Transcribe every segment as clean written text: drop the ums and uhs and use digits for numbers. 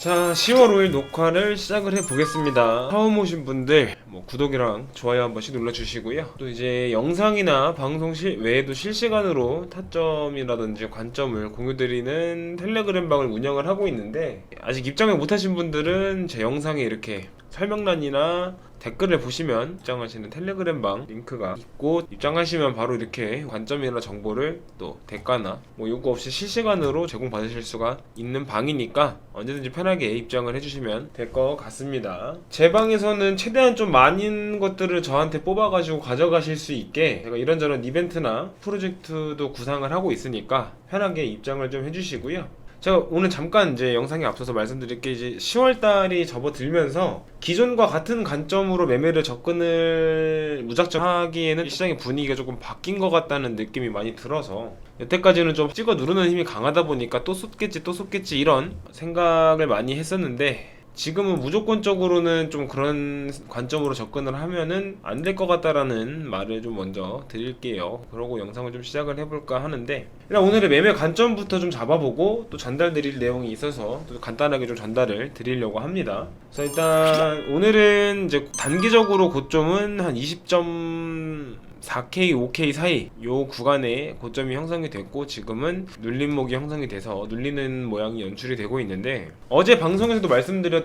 자, 10월 5일 녹화를 시작을 해보겠습니다. 처음 오신 분들 구독이랑 좋아요 한 번씩 눌러주시고요. 또 이제 영상이나 방송 외에도 실시간으로 타점이라든지 관점을 공유드리는 텔레그램 방을 운영을 하고 있는데, 아직 입장을 못하신 분들은 제 영상에 이렇게 설명란이나 댓글을 보시면 입장하시는 텔레그램 방 링크가 있고, 입장하시면 바로 이렇게 관점이나 정보를 또 대가나 요구 없이 실시간으로 제공받으실 수가 있는 방이니까 언제든지 편하게 입장을 해주시면 될 것 같습니다. 제 방에서는 최대한 좀 많은 것들을 저한테 뽑아가지고 가져가실 수 있게 제가 이런저런 이벤트나 프로젝트도 구상을 하고 있으니까 편하게 입장을 좀 해주시고요. 제가 오늘 잠깐 이제 영상에 앞서서 말씀드릴 게, 이제 10월달이 접어들면서 기존과 같은 관점으로 매매를 접근을 무작정 하기에는 시장의 분위기가 조금 바뀐 것 같다는 느낌이 많이 들어서, 여태까지는 좀 찍어 누르는 힘이 강하다 보니까 또 쏟겠지 이런 생각을 많이 했었는데, 지금은 무조건적으로는 좀 그런 관점으로 접근을 하면은 안 될 것 같다라는 말을 좀 먼저 드릴게요. 그러고 영상을 좀 시작을 해볼까 하는데, 일단 오늘의 매매 관점부터 좀 잡아보고 또 전달 드릴 내용이 있어서 또 간단하게 좀 전달을 드리려고 합니다. 그래서 일단 오늘은 이제 단기적으로 고점은 한 20.4K, 5K 사이 요 구간에 고점이 형성이 됐고, 지금은 눌림목이 형성이 돼서 눌리는 모양이 연출이 되고 있는데, 어제 방송에서도 말씀드렸지만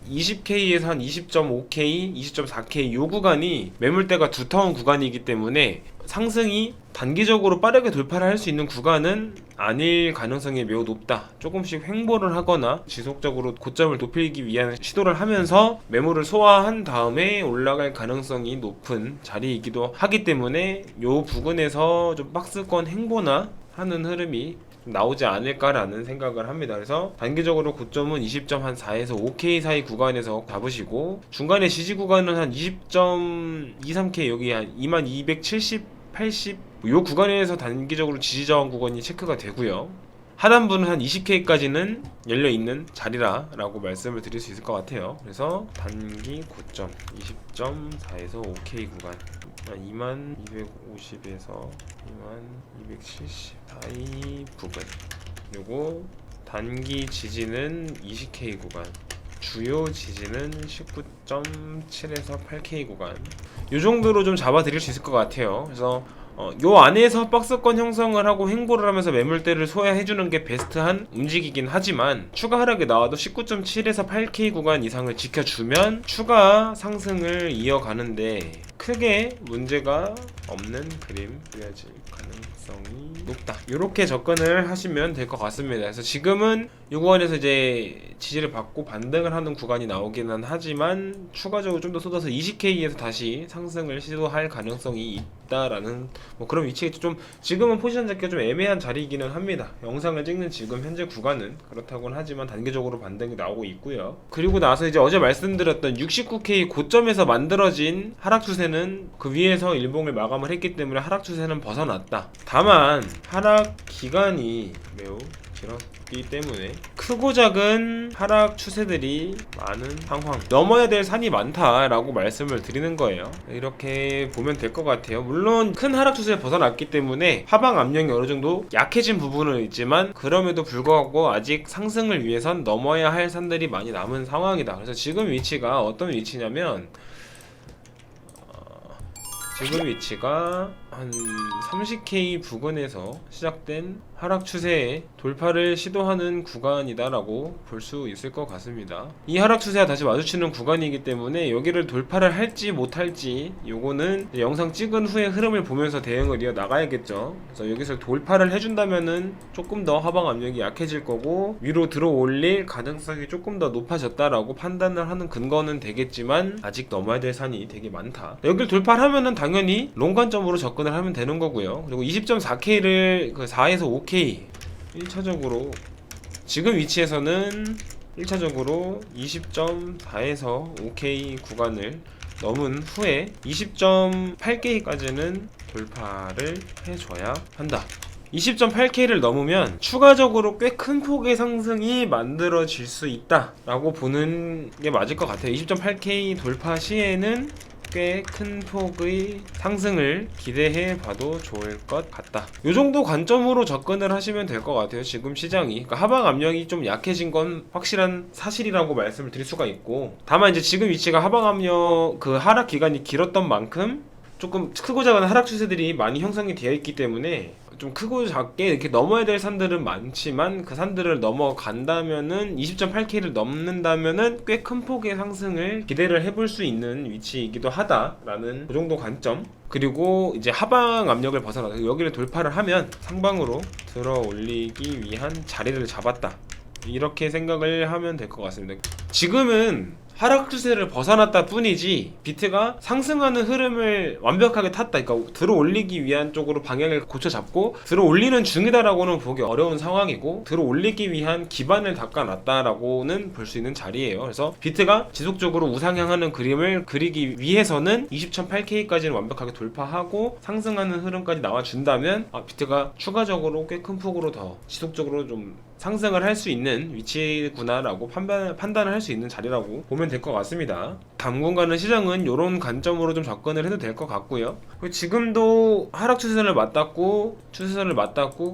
20K에서 한 20.5K, 20.4K 요 구간이 매물대가 두터운 구간이기 때문에 상승이 단기적으로 빠르게 돌파를 할 수 있는 구간은 아닐 가능성이 매우 높다. 조금씩 횡보를 하거나 지속적으로 고점을 높이기 위한 시도를 하면서 매물을 소화한 다음에 올라갈 가능성이 높은 자리이기도 하기 때문에 요 부근에서 좀 박스권 횡보나 하는 흐름이 나오지 않을까라는 생각을 합니다. 그래서 단기적으로 고점은 20.4에서 5K 사이 구간에서 잡으시고, 중간에 지지 구간은 한 20.23K, 여기 한 2270, 80, 요 구간에서 단기적으로 지지 저항 구간이 체크가 되고요. 하단부는 한 20K까지는 열려있는 자리라고 말씀을 드릴 수 있을 것 같아요. 그래서 단기 고점 20.4에서 5K 구간, 2250에서 2270 사이 부분, 그리고 단기 지지는 20K 구간, 주요 지지는 19.7에서 8K 구간, 이 정도로 좀 잡아 드릴 수 있을 것 같아요. 그래서 요 안에서 박스권 형성을 하고 횡보를 하면서 매물대를 소화해주는 게 베스트한 움직이긴 하지만, 추가 하락이 나와도 19.7에서 8K 구간 이상을 지켜주면 추가 상승을 이어가는데 크게 문제가 없는 그림 그려질 가능성이 높다. 이렇게 접근을 하시면 될 것 같습니다. 그래서 지금은 이 구간에서 이제 지지를 받고 반등을 하는 구간이 나오기는 하지만, 추가적으로 좀 더 쏟아서 20K에서 다시 상승을 시도할 가능성이 있다라는 그런 위치겠죠. 좀 지금은 포지션 잡기가 좀 애매한 자리이기는 합니다. 영상을 찍는 지금 현재 구간은 그렇다고는 하지만 단기적으로 반등이 나오고 있고요. 그리고 나서 이제 어제 말씀드렸던 69K 고점에서 만들어진 하락 추세는 그 위에서 일봉을 마감을 했기 때문에 하락 추세는 벗어났다. 다만 하락 기간이 매우 길었기 때문에 크고 작은 하락 추세들이 많은 상황, 넘어야 될 산이 많다라고 말씀을 드리는 거예요. 이렇게 보면 될 것 같아요. 물론 큰 하락 추세에 벗어났기 때문에 하방 압력이 어느 정도 약해진 부분은 있지만, 그럼에도 불구하고 아직 상승을 위해선 넘어야 할 산들이 많이 남은 상황이다. 그래서 지금 위치가 어떤 위치냐면, 지금 위치가 한 30K 부근에서 시작된 하락 추세에 돌파를 시도하는 구간이다라고 볼 수 있을 것 같습니다. 이 하락 추세와 다시 마주치는 구간이기 때문에 여기를 돌파를 할지 못할지, 요거는 영상 찍은 후에 흐름을 보면서 대응을 이어 나가야겠죠. 그래서 여기서 돌파를 해준다면은 조금 더 하방 압력이 약해질 거고, 위로 들어올릴 가능성이 조금 더 높아졌다라고 판단을 하는 근거는 되겠지만, 아직 넘어야 될 산이 되게 많다. 여기를 돌파를 하면은 당연히 롱관점으로 접근을 하면 되는 거고요. 그리고 20.4K를 4에서 5K 1차적으로 지금 위치에서는 1차적으로 20.4에서 5K 구간을 넘은 후에 20.8K까지는 돌파를 해줘야 한다. 20.8K를 넘으면 추가적으로 꽤 큰 폭의 상승이 만들어질 수 있다 라고 보는 게 맞을 것 같아요. 20.8K 돌파 시에는 꽤 큰 폭의 상승을 기대해 봐도 좋을 것 같다. 이 정도 관점으로 접근을 하시면 될 것 같아요. 지금 시장이 그러니까 하방 압력이 좀 약해진 건 확실한 사실이라고 말씀을 드릴 수가 있고, 다만 이제 지금 위치가 하방 압력 그 하락 기간이 길었던 만큼 조금 크고 작은 하락 추세들이 많이 형성이 되어 있기 때문에 좀 크고 작게 이렇게 넘어야 될 산들은 많지만 그 산들을 넘어간다면은 20.8K를 넘는다면은 꽤 큰 폭의 상승을 기대를 해볼 수 있는 위치이기도 하다라는 그 정도 관점. 그리고 이제 하방 압력을 벗어나서 여기를 돌파를 하면 상방으로 들어 올리기 위한 자리를 잡았다, 이렇게 생각을 하면 될 것 같습니다. 지금은 하락 추세를 벗어났다 뿐이지 비트가 상승하는 흐름을 완벽하게 탔다, 그러니까 들어 올리기 위한 쪽으로 방향을 고쳐 잡고 들어 올리는 중이다라고는 보기 어려운 상황이고, 들어 올리기 위한 기반을 닦아놨다라고는 볼 수 있는 자리예요. 그래서 비트가 지속적으로 우상향하는 그림을 그리기 위해서는 20.8K까지는 완벽하게 돌파하고 상승하는 흐름까지 나와준다면 비트가 추가적으로 꽤 큰 폭으로 더 지속적으로 좀 상승을 할 수 있는 위치구나라고 판단을 할 수 있는 자리라고 보면 될 것 같습니다. 당분간은 시장은 이런 관점으로 좀 접근을 해도 될 것 같고요. 지금도 하락 추세선을 맞닿고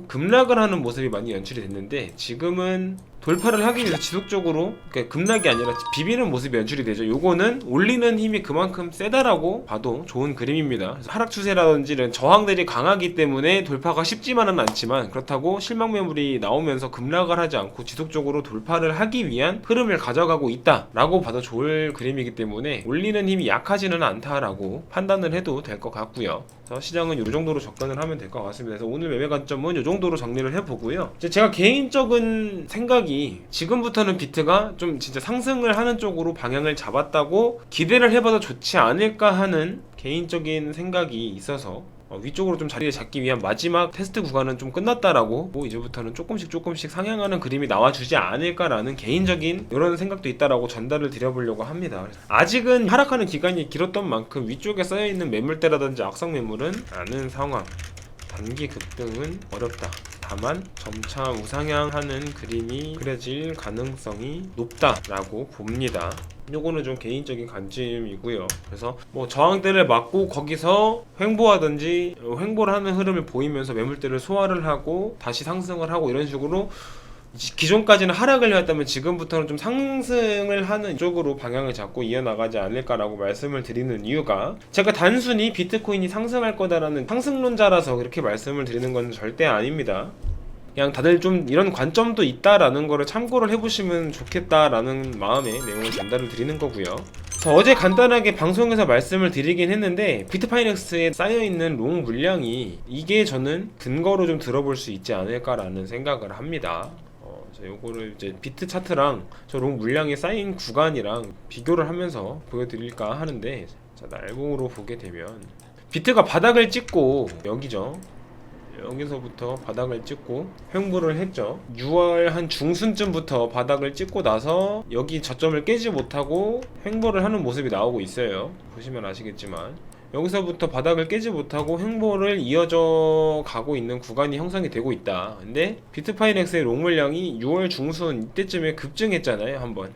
급락을 하는 모습이 많이 연출이 됐는데, 지금은 돌파를 하기 위해서 지속적으로, 그러니까 급락이 아니라 비비는 모습이 연출이 되죠. 요거는 올리는 힘이 그만큼 세다라고 봐도 좋은 그림입니다. 그래서 하락 추세라든지 이런 저항들이 강하기 때문에 돌파가 쉽지만은 않지만, 그렇다고 실망 매물이 나오면서 급락을 하지 않고 지속적으로 돌파를 하기 위한 흐름을 가져가고 있다라고 봐도 좋을 그림이기 때문에 올리는 힘이 약하지는 않다라고 판단을 해도 될 것 같고요. 그래서 시장은 이 정도로 접근을 하면 될 것 같습니다. 그래서 오늘 매매 관점은 이 정도로 정리를 해보고요. 제가 개인적인 생각이, 지금부터는 비트가 좀 진짜 상승을 하는 쪽으로 방향을 잡았다고 기대를 해봐도 좋지 않을까 하는 개인적인 생각이 있어서 위쪽으로 좀 자리를 잡기 위한 마지막 테스트 구간은 좀 끝났다라고, 이제부터는 조금씩 상향하는 그림이 나와주지 않을까라는 개인적인 이런 생각도 있다라고 전달을 드려보려고 합니다. 아직은 하락하는 기간이 길었던 만큼 위쪽에 쌓여있는 매물대라든지 악성 매물은 많은 상황, 단기 급등은 어렵다. 다만 점차 우상향하는 그림이 그려질 가능성이 높다라고 봅니다. 요거는 좀 개인적인 관점이고요. 그래서 저항대를 맞고 거기서 횡보하든지 횡보를 하는 흐름을 보이면서 매물대를 소화를 하고 다시 상승을 하고 이런 식으로, 기존까지는 하락을 해왔다면 지금부터는 좀 상승을 하는 쪽으로 방향을 잡고 이어나가지 않을까라고 말씀을 드리는 이유가, 제가 단순히 비트코인이 상승할 거다라는 상승론자라서 그렇게 말씀을 드리는 건 절대 아닙니다. 그냥 다들 좀 이런 관점도 있다라는 거를 참고를 해보시면 좋겠다라는 마음의 내용을 전달을 드리는 거고요. 어제 간단하게 방송에서 말씀을 드리긴 했는데, 비트파이넥스에 쌓여있는 롱 물량이, 이게 저는 근거로 좀 들어볼 수 있지 않을까라는 생각을 합니다. 요거를 이제 비트 차트랑 저 롱 물량이 쌓인 구간이랑 비교를 하면서 보여드릴까 하는데, 날봉으로 보게 되면 비트가 바닥을 찍고, 여기서부터 바닥을 찍고 횡보를 했죠. 6월 한 중순쯤부터 바닥을 찍고 나서 여기 저점을 깨지 못하고 횡보를 하는 모습이 나오고 있어요. 보시면 아시겠지만 여기서부터 바닥을 깨지 못하고 횡보를 이어져 가고 있는 구간이 형성이 되고 있다. 근데 비트파이넥스의 롱 물량이 6월 중순 이때쯤에 급증했잖아요. 한번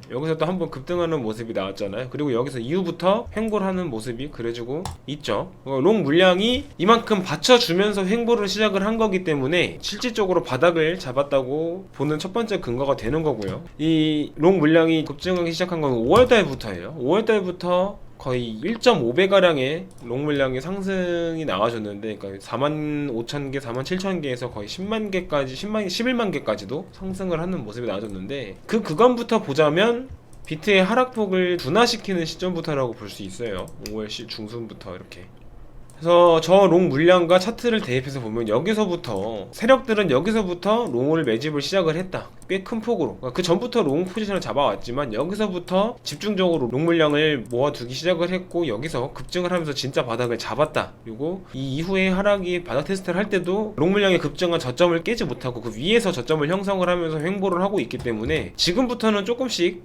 여기서 또 한번 급등하는 모습이 나왔잖아요. 그리고 여기서 이후부터 횡보를 하는 모습이 그려지고 있죠. 롱 물량이 이만큼 받쳐주면서 횡보를 시작을 한 거기 때문에 실질적으로 바닥을 잡았다고 보는 첫 번째 근거가 되는 거고요. 이 롱 물량이 급증하기 시작한 건 5월달부터예요. 5월달부터 거의 1.5배가량의 롱 물량의 상승이 나와줬는데, 그러니까 45,000개, 47,000개에서 거의 10만개까지, 11만개까지도 상승을 하는 모습이 나와줬는데, 그 구간부터 보자면 비트의 하락폭을 둔화시키는 시점부터라고 볼 수 있어요. 5월 중순부터 이렇게. 그래서 저 롱 물량과 차트를 대입해서 보면 여기서부터 세력들은 여기서부터 롱을 매집을 시작을 했다. 꽤 큰 폭으로. 그러니까 그 전부터 롱 포지션을 잡아왔지만 여기서부터 집중적으로 롱 물량을 모아두기 시작을 했고, 여기서 급증을 하면서 진짜 바닥을 잡았다. 그리고 이 이후에 하락이 바닥 테스트를 할 때도 롱 물량의 급증한 저점을 깨지 못하고 그 위에서 저점을 형성을 하면서 횡보를 하고 있기 때문에 지금부터는 조금씩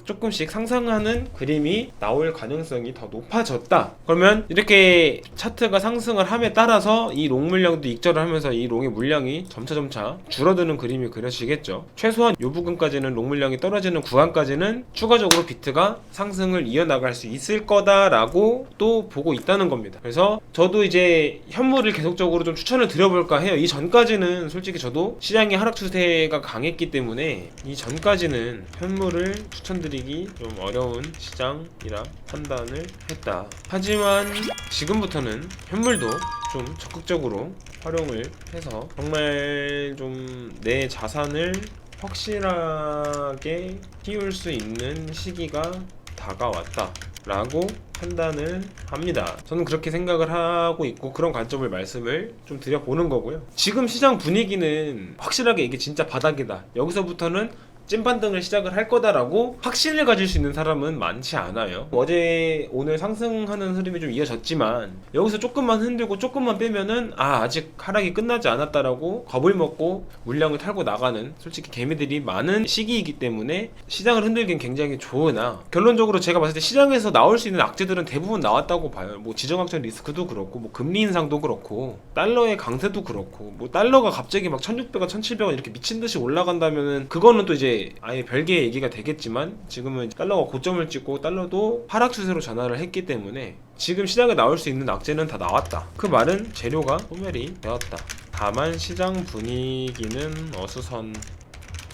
상승하는 그림이 나올 가능성이 더 높아졌다. 그러면 이렇게 차트가 상승을 함에 따라서 이 롱 물량도 익절을 하면서 이 롱의 물량이 점차 줄어드는 그림이 그려지겠죠. 최소한 요 부분까지는 롱 물량이 떨어지는 구간까지는 추가적으로 비트가 상승을 이어나갈 수 있을 거다라고 또 보고 있다는 겁니다. 그래서 저도 이제 현물을 계속적으로 좀 추천을 드려볼까 해요. 이 전까지는 솔직히 저도 시장의 하락 추세가 강했기 때문에 이 전까지는 현물을 추천드리기 좀 어려운 시장이라 판단을 했다. 하지만 지금부터는 현물도 좀 적극적으로 활용을 해서 정말 좀 내 자산을 확실하게 키울 수 있는 시기가 다가왔다 라고 판단을 합니다. 저는 그렇게 생각을 하고 있고 그런 관점을 말씀을 좀 드려보는 거고요. 지금 시장 분위기는 확실하게 이게 진짜 바닥이다, 여기서부터는 찐반등을 시작을 할 거다라고 확신을 가질 수 있는 사람은 많지 않아요. 어제 오늘 상승하는 흐름이 좀 이어졌지만 여기서 조금만 흔들고 조금만 빼면은 아직 하락이 끝나지 않았다라고 겁을 먹고 물량을 탈고 나가는 솔직히 개미들이 많은 시기이기 때문에 시장을 흔들긴 굉장히 좋으나, 결론적으로 제가 봤을 때 시장에서 나올 수 있는 악재들은 대부분 나왔다고 봐요. 뭐 지정학적 리스크도 그렇고 뭐 금리 인상도 그렇고 달러의 강세도 그렇고, 뭐 달러가 갑자기 막 1600원 1700원 이렇게 미친듯이 올라간다면은 그거는 또 이제 아예 별개의 얘기가 되겠지만, 지금은 달러가 고점을 찍고 달러도 하락 추세로 전환을 했기 때문에 지금 시장에 나올 수 있는 악재는 다 나왔다. 그 말은 재료가 소멸이 되었다. 다만 시장 분위기는 어수선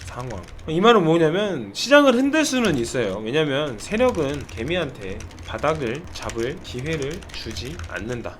상황. 이 말은 뭐냐면 시장을 흔들 수는 있어요. 왜냐면 세력은 개미한테 바닥을 잡을 기회를 주지 않는다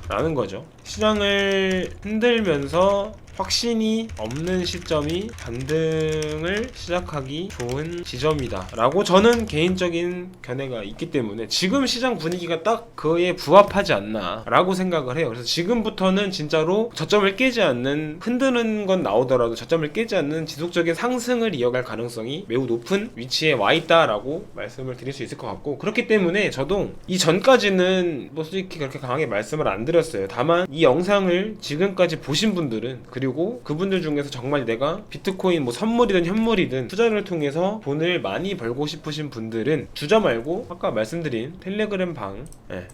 라는 거죠. 시장을 흔들면서 확신이 없는 시점이 반등을 시작하기 좋은 지점이다 라고 저는 개인적인 견해가 있기 때문에 지금 시장 분위기가 딱 그에 부합하지 않나 라고 생각을 해요. 그래서 지금부터는 진짜로 저점을 깨지 않는, 흔드는 건 나오더라도 저점을 깨지 않는 지속적인 상승을 이어갈 가능성이 매우 높은 위치에 와 있다 라고 말씀을 드릴 수 있을 것 같고, 그렇기 때문에 저도 이 전까지는 뭐 솔직히 그렇게 강하게 말씀을 안 드렸어요. 다만 이 영상을 지금까지 보신 분들은, 그리고 그분들 중에서 정말 내가 비트코인 뭐 선물이든 현물이든 투자를 통해서 돈을 많이 벌고 싶으신 분들은 주저 말고 아까 말씀드린 텔레그램 방,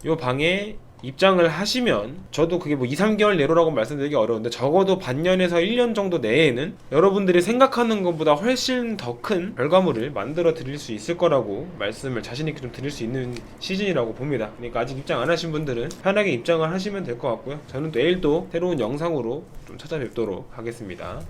요 방에 입장을 하시면, 저도 그게 뭐 2-3개월 내로라고 말씀드리기 어려운데 적어도 반년에서 1년 정도 내에는 여러분들이 생각하는 것보다 훨씬 더 큰 결과물을 만들어 드릴 수 있을 거라고 말씀을 자신있게 좀 드릴 수 있는 시즌이라고 봅니다. 그러니까 아직 입장 안 하신 분들은 편하게 입장을 하시면 될 것 같고요. 저는 내일 또 새로운 영상으로 좀 찾아뵙도록 하겠습니다.